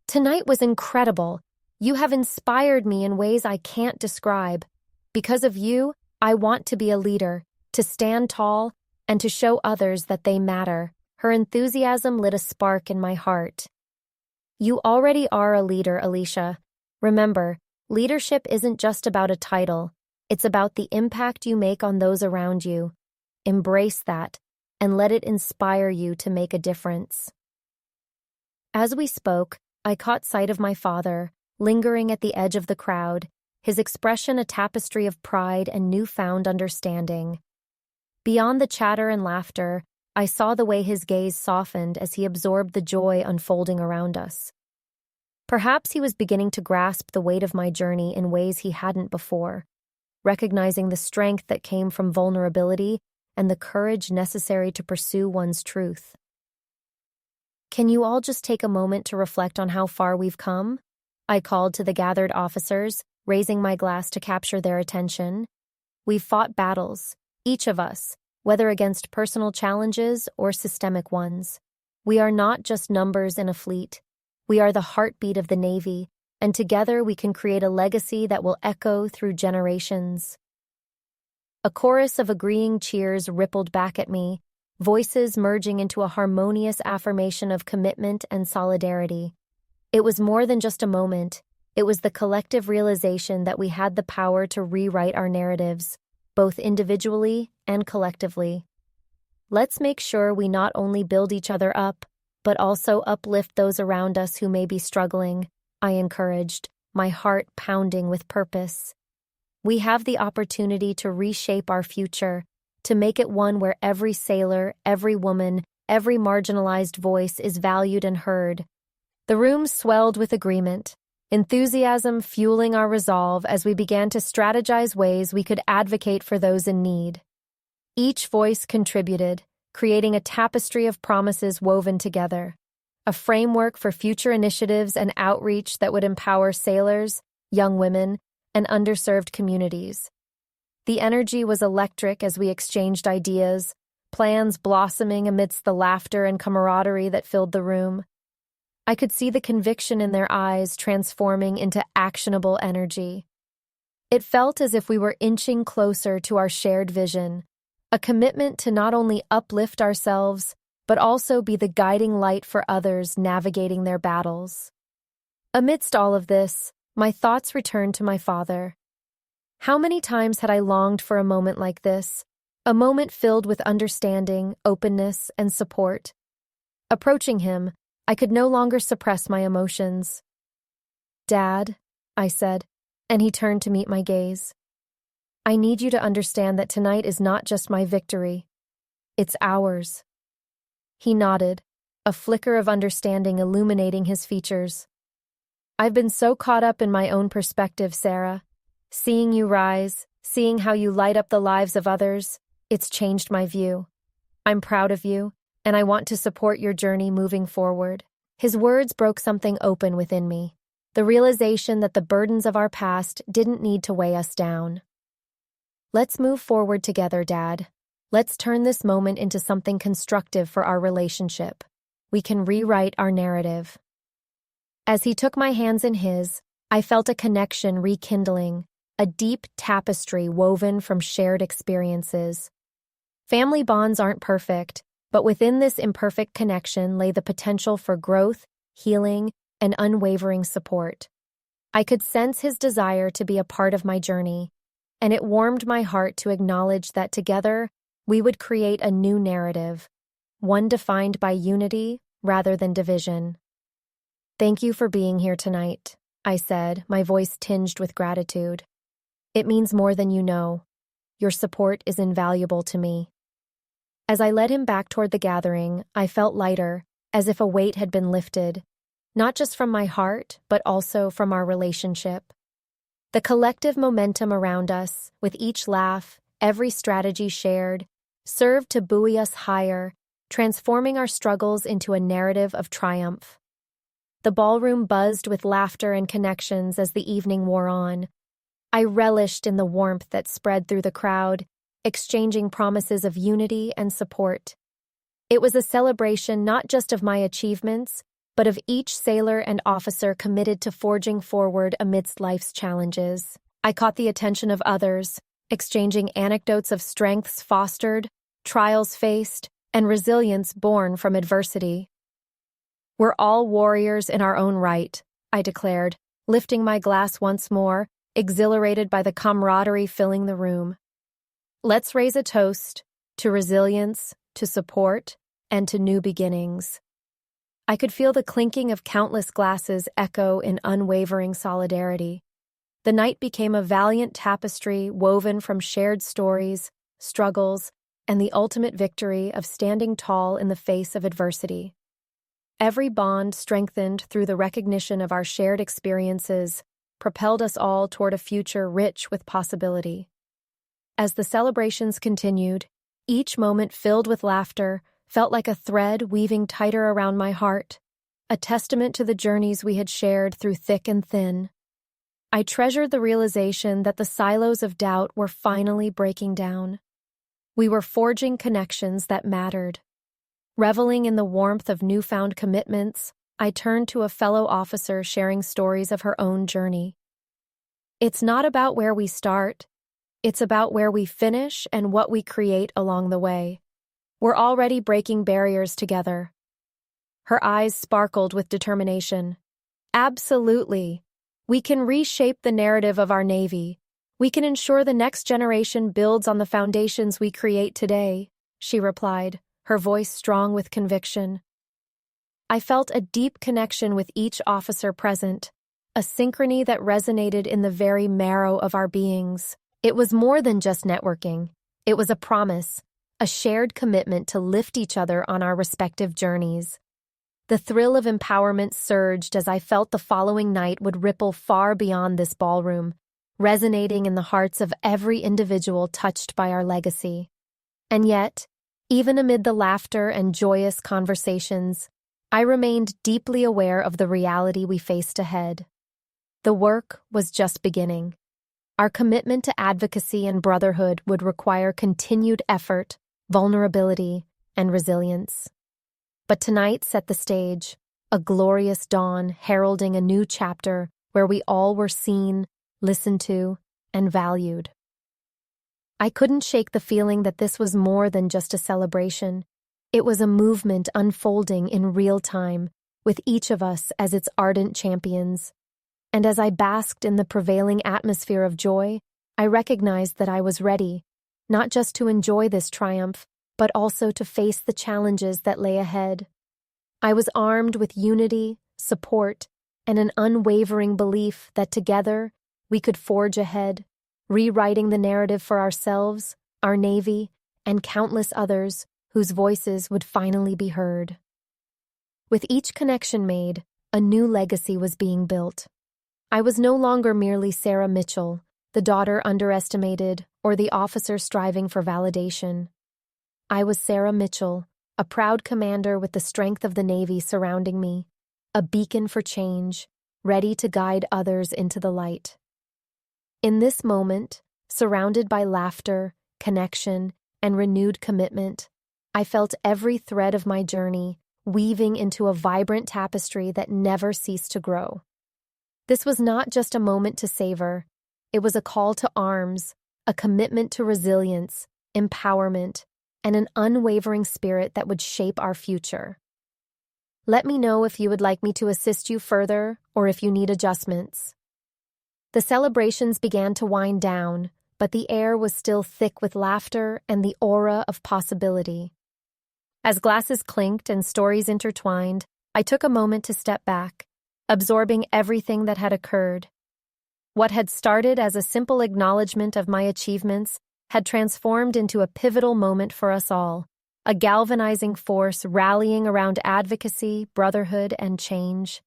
"Tonight was incredible. You have inspired me in ways I can't describe. Because of you, I want to be a leader, to stand tall, and to show others that they matter." Her enthusiasm lit a spark in my heart. "You already are a leader, Alicia. Remember, leadership isn't just about a title. It's about the impact you make on those around you. Embrace that, and let it inspire you to make a difference." As we spoke, I caught sight of my father, lingering at the edge of the crowd, his expression a tapestry of pride and newfound understanding. Beyond the chatter and laughter, I saw the way his gaze softened as he absorbed the joy unfolding around us. Perhaps he was beginning to grasp the weight of my journey in ways he hadn't before, recognizing the strength that came from vulnerability and the courage necessary to pursue one's truth. "Can you all just take a moment to reflect on how far we've come?" I called to the gathered officers, raising my glass to capture their attention. "We've fought battles, each of us, whether against personal challenges or systemic ones. We are not just numbers in a fleet. We are the heartbeat of the Navy, and together we can create a legacy that will echo through generations." A chorus of agreeing cheers rippled back at me, voices merging into a harmonious affirmation of commitment and solidarity. It was more than just a moment. It was the collective realization that we had the power to rewrite our narratives, both individually and collectively. "Let's make sure we not only build each other up, but also uplift those around us who may be struggling," I encouraged, my heart pounding with purpose. We have the opportunity to reshape our future, to make it one where every sailor, every woman, every marginalized voice is valued and heard. The room swelled with agreement, enthusiasm fueling our resolve as we began to strategize ways we could advocate for those in need. Each voice contributed, creating a tapestry of promises woven together, a framework for future initiatives and outreach that would empower sailors, young women, and underserved communities. The energy was electric as we exchanged ideas, plans blossoming amidst the laughter and camaraderie that filled the room. I could see the conviction in their eyes transforming into actionable energy. It felt as if we were inching closer to our shared vision, a commitment to not only uplift ourselves, but also be the guiding light for others navigating their battles. Amidst all of this, my thoughts returned to my father. How many times had I longed for a moment like this, a moment filled with understanding, openness, and support? Approaching him, I could no longer suppress my emotions. "Dad," I said, and he turned to meet my gaze. "I need you to understand that tonight is not just my victory. It's ours." He nodded, a flicker of understanding illuminating his features. "I've been so caught up in my own perspective, Sarah. Seeing you rise, seeing how you light up the lives of others, it's changed my view. I'm proud of you, and I want to support your journey moving forward." His words broke something open within me, the realization that the burdens of our past didn't need to weigh us down. "Let's move forward together, Dad. Let's turn this moment into something constructive for our relationship. We can rewrite our narrative." As he took my hands in his, I felt a connection rekindling, a deep tapestry woven from shared experiences. Family bonds aren't perfect, but within this imperfect connection lay the potential for growth, healing, and unwavering support. I could sense his desire to be a part of my journey, and it warmed my heart to acknowledge that together we would create a new narrative, one defined by unity rather than division. "Thank you for being here tonight," I said, my voice tinged with gratitude. "It means more than you know. Your support is invaluable to me." As I led him back toward the gathering, I felt lighter, as if a weight had been lifted, not just from my heart, but also from our relationship. The collective momentum around us, with each laugh, every strategy shared, served to buoy us higher, transforming our struggles into a narrative of triumph. The ballroom buzzed with laughter and connections as the evening wore on. I relished in the warmth that spread through the crowd, exchanging promises of unity and support. It was a celebration not just of my achievements, but of each sailor and officer committed to forging forward amidst life's challenges. I caught the attention of others, exchanging anecdotes of strengths fostered, trials faced, and resilience born from adversity. "We're all warriors in our own right," I declared, lifting my glass once more, exhilarated by the camaraderie filling the room. "Let's raise a toast to resilience, to support, and to new beginnings." I could feel the clinking of countless glasses echo in unwavering solidarity. The night became a valiant tapestry woven from shared stories, struggles, and the ultimate victory of standing tall in the face of adversity. Every bond strengthened through the recognition of our shared experiences propelled us all toward a future rich with possibility. As the celebrations continued, each moment filled with laughter felt like a thread weaving tighter around my heart, a testament to the journeys we had shared through thick and thin. I treasured the realization that the silos of doubt were finally breaking down. We were forging connections that mattered. Reveling in the warmth of newfound commitments, I turned to a fellow officer sharing stories of her own journey. "It's not about where we start. It's about where we finish and what we create along the way. We're already breaking barriers together." Her eyes sparkled with determination. "Absolutely. We can reshape the narrative of our Navy. We can ensure the next generation builds on the foundations we create today," she replied, her voice strong with conviction. I felt a deep connection with each officer present, a synchrony that resonated in the very marrow of our beings. It was more than just networking. It was a promise, a shared commitment to lift each other on our respective journeys. The thrill of empowerment surged as I felt the following night would ripple far beyond this ballroom, resonating in the hearts of every individual touched by our legacy. And yet, even amid the laughter and joyous conversations, I remained deeply aware of the reality we faced ahead. The work was just beginning. Our commitment to advocacy and brotherhood would require continued effort, vulnerability, and resilience. But tonight set the stage, a glorious dawn heralding a new chapter where we all were seen, listened to, and valued. I couldn't shake the feeling that this was more than just a celebration. It was a movement unfolding in real time, with each of us as its ardent champions. And as I basked in the prevailing atmosphere of joy, I recognized that I was ready, not just to enjoy this triumph, but also to face the challenges that lay ahead. I was armed with unity, support, and an unwavering belief that together we could forge ahead, rewriting the narrative for ourselves, our Navy, and countless others whose voices would finally be heard. With each connection made, a new legacy was being built. I was no longer merely Sarah Mitchell, the daughter underestimated or the officer striving for validation. I was Sarah Mitchell, a proud commander with the strength of the Navy surrounding me, a beacon for change, ready to guide others into the light. In this moment, surrounded by laughter, connection, and renewed commitment, I felt every thread of my journey weaving into a vibrant tapestry that never ceased to grow. This was not just a moment to savor. It was a call to arms, a commitment to resilience, empowerment, and an unwavering spirit that would shape our future. Let me know if you would like me to assist you further or if you need adjustments. The celebrations began to wind down, but the air was still thick with laughter and the aura of possibility. As glasses clinked and stories intertwined, I took a moment to step back, absorbing everything that had occurred. What had started as a simple acknowledgement of my achievements had transformed into a pivotal moment for us all, a galvanizing force rallying around advocacy, brotherhood, and change.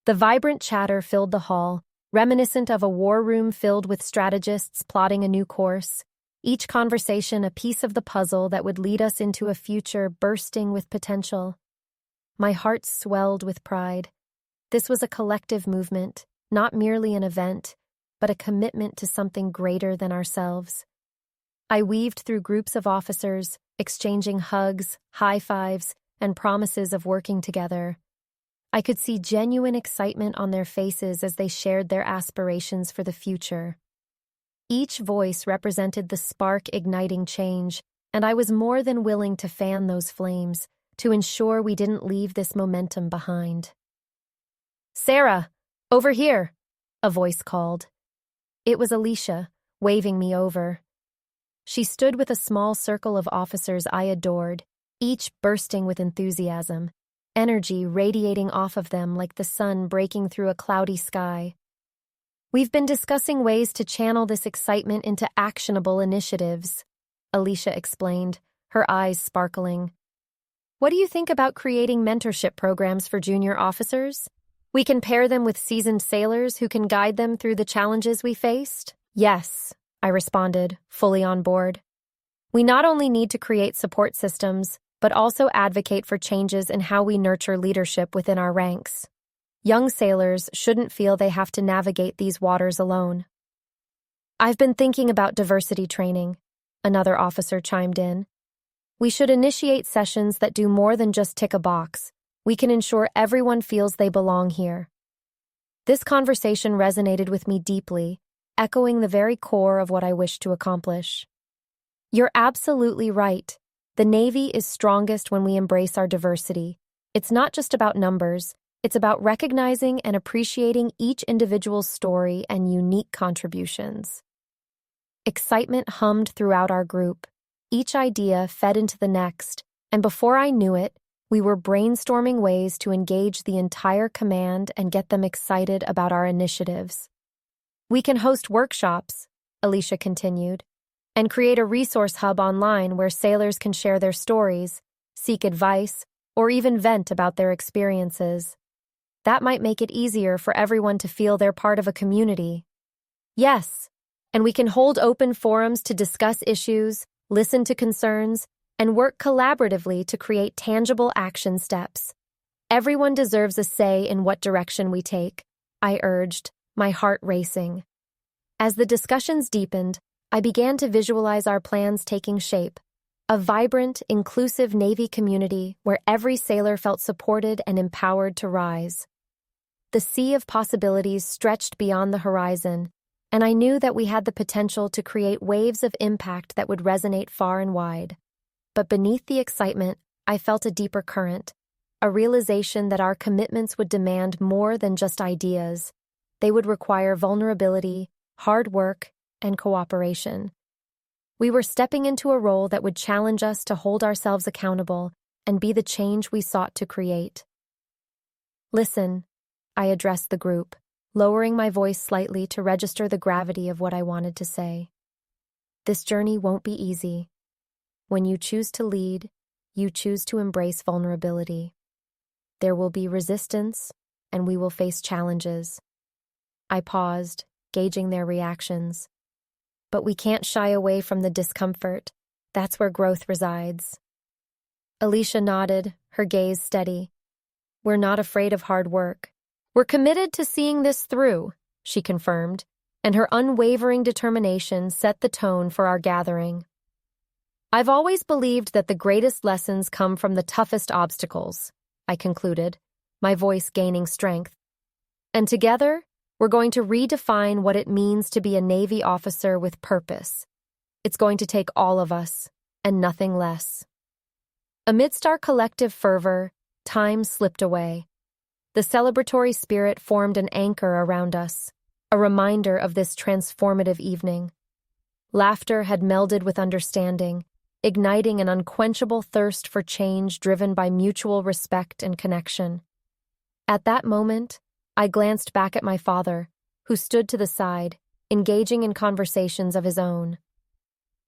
The vibrant chatter filled the hall, reminiscent of a war room filled with strategists plotting a new course, each conversation a piece of the puzzle that would lead us into a future bursting with potential. My heart swelled with pride. This was a collective movement, not merely an event, but a commitment to something greater than ourselves. I weaved through groups of officers, exchanging hugs, high fives, and promises of working together. I could see genuine excitement on their faces as they shared their aspirations for the future. Each voice represented the spark igniting change, and I was more than willing to fan those flames to ensure we didn't leave this momentum behind. "Sarah, over here," a voice called. It was Alicia, waving me over. She stood with a small circle of officers I adored, each bursting with enthusiasm, energy radiating off of them like the sun breaking through a cloudy sky. "We've been discussing ways to channel this excitement into actionable initiatives," Alicia explained, her eyes sparkling. "What do you think about creating mentorship programs for junior officers? We can pair them with seasoned sailors who can guide them through the challenges we faced." "Yes," I responded, fully on board. "We not only need to create support systems, but also advocate for changes in how we nurture leadership within our ranks. Young sailors shouldn't feel they have to navigate these waters alone." "I've been thinking about diversity training," another officer chimed in. "We should initiate sessions that do more than just tick a box. We can ensure everyone feels they belong here." This conversation resonated with me deeply, echoing the very core of what I wish to accomplish. You're absolutely right. The Navy is strongest when we embrace our diversity. It's not just about numbers, it's about recognizing and appreciating each individual's story and unique contributions. Excitement hummed throughout our group. Each idea fed into the next, and before I knew it, we were brainstorming ways to engage the entire command and get them excited about our initiatives. "We can host workshops," Alicia continued, "and create a resource hub online where sailors can share their stories, seek advice, or even vent about their experiences. That might make it easier for everyone to feel they're part of a community." "Yes, and we can hold open forums to discuss issues, listen to concerns, and work collaboratively to create tangible action steps. Everyone deserves a say in what direction we take," I urged, my heart racing. As the discussions deepened, I began to visualize our plans taking shape, a vibrant, inclusive Navy community where every sailor felt supported and empowered to rise. The sea of possibilities stretched beyond the horizon, and I knew that we had the potential to create waves of impact that would resonate far and wide. But beneath the excitement, I felt a deeper current, a realization that our commitments would demand more than just ideas. They would require vulnerability, hard work, and cooperation. We were stepping into a role that would challenge us to hold ourselves accountable and be the change we sought to create. "Listen," I addressed the group, lowering my voice slightly to register the gravity of what I wanted to say. "This journey won't be easy. When you choose to lead, you choose to embrace vulnerability. There will be resistance, and we will face challenges." I paused, gauging their reactions. "But we can't shy away from the discomfort. That's where growth resides." Alicia nodded, her gaze steady. "We're not afraid of hard work. We're committed to seeing this through," she confirmed, and her unwavering determination set the tone for our gathering. "I've always believed that the greatest lessons come from the toughest obstacles," I concluded, my voice gaining strength. "And together, we're going to redefine what it means to be a Navy officer with purpose. It's going to take all of us, and nothing less." Amidst our collective fervor, time slipped away. The celebratory spirit formed an anchor around us, a reminder of this transformative evening. Laughter had melded with understanding, igniting an unquenchable thirst for change driven by mutual respect and connection. At that moment, I glanced back at my father, who stood to the side, engaging in conversations of his own.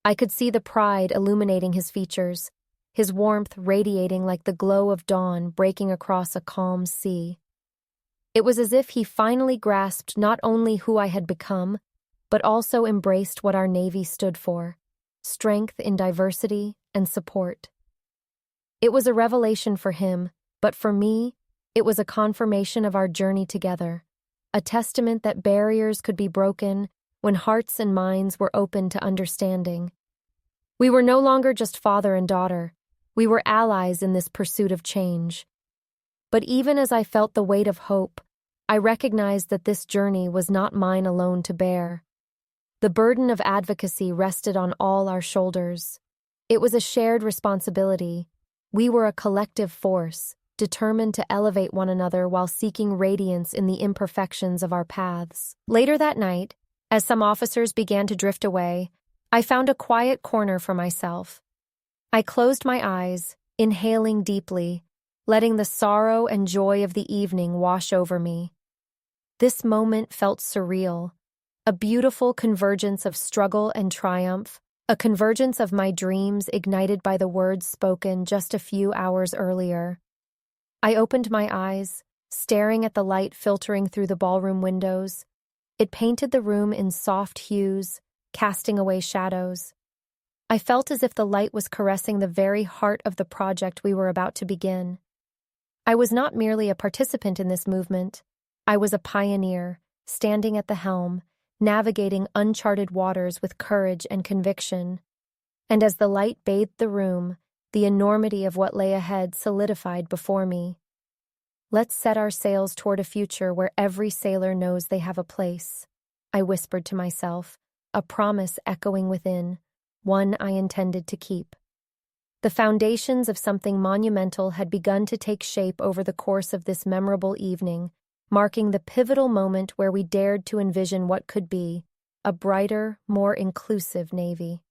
I could see the pride illuminating his features, his warmth radiating like the glow of dawn breaking across a calm sea. It was as if he finally grasped not only who I had become, but also embraced what our Navy stood for: strength in diversity and support. It was a revelation for him, but for me, It was a confirmation of our journey together, a testament that barriers could be broken when hearts and minds were open to understanding. We were no longer just father and daughter. We were allies in this pursuit of change. But even as I felt the weight of hope, I recognized that this journey was not mine alone to bear. The burden of advocacy rested on all our shoulders. It was a shared responsibility. We were a collective force, determined to elevate one another while seeking radiance in the imperfections of our paths. Later that night, as some officers began to drift away, I found a quiet corner for myself. I closed my eyes, inhaling deeply, letting the sorrow and joy of the evening wash over me. This moment felt surreal, a beautiful convergence of struggle and triumph, a convergence of my dreams ignited by the words spoken just a few hours earlier. I opened my eyes, staring at the light filtering through the ballroom windows. It painted the room in soft hues, casting away shadows. I felt as if the light was caressing the very heart of the project we were about to begin. I was not merely a participant in this movement. I was a pioneer, standing at the helm, navigating uncharted waters with courage and conviction. And as the light bathed the room, the enormity of what lay ahead solidified before me. Let's set our sails toward a future where every sailor knows they have a place, I whispered to myself, a promise echoing within, one I intended to keep. The foundations of something monumental had begun to take shape over the course of this memorable evening, marking the pivotal moment where we dared to envision what could be a brighter, more inclusive Navy.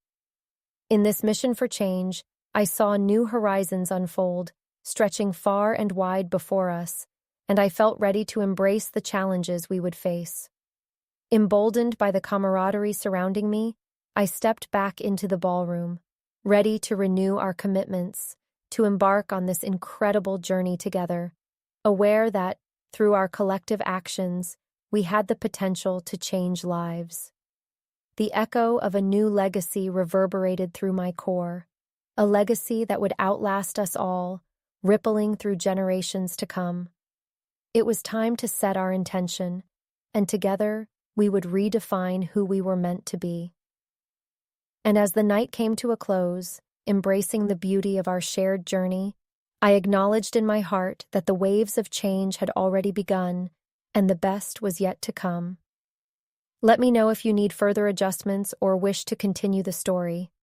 In this mission for change, I saw new horizons unfold, stretching far and wide before us, and I felt ready to embrace the challenges we would face. Emboldened by the camaraderie surrounding me, I stepped back into the ballroom, ready to renew our commitments, to embark on this incredible journey together, aware that, through our collective actions, we had the potential to change lives. The echo of a new legacy reverberated through my core, a legacy that would outlast us all, rippling through generations to come. It was time to set our intention, and together we would redefine who we were meant to be. And as the night came to a close, embracing the beauty of our shared journey, I acknowledged in my heart that the waves of change had already begun, and the best was yet to come. Let me know if you need further adjustments or wish to continue the story.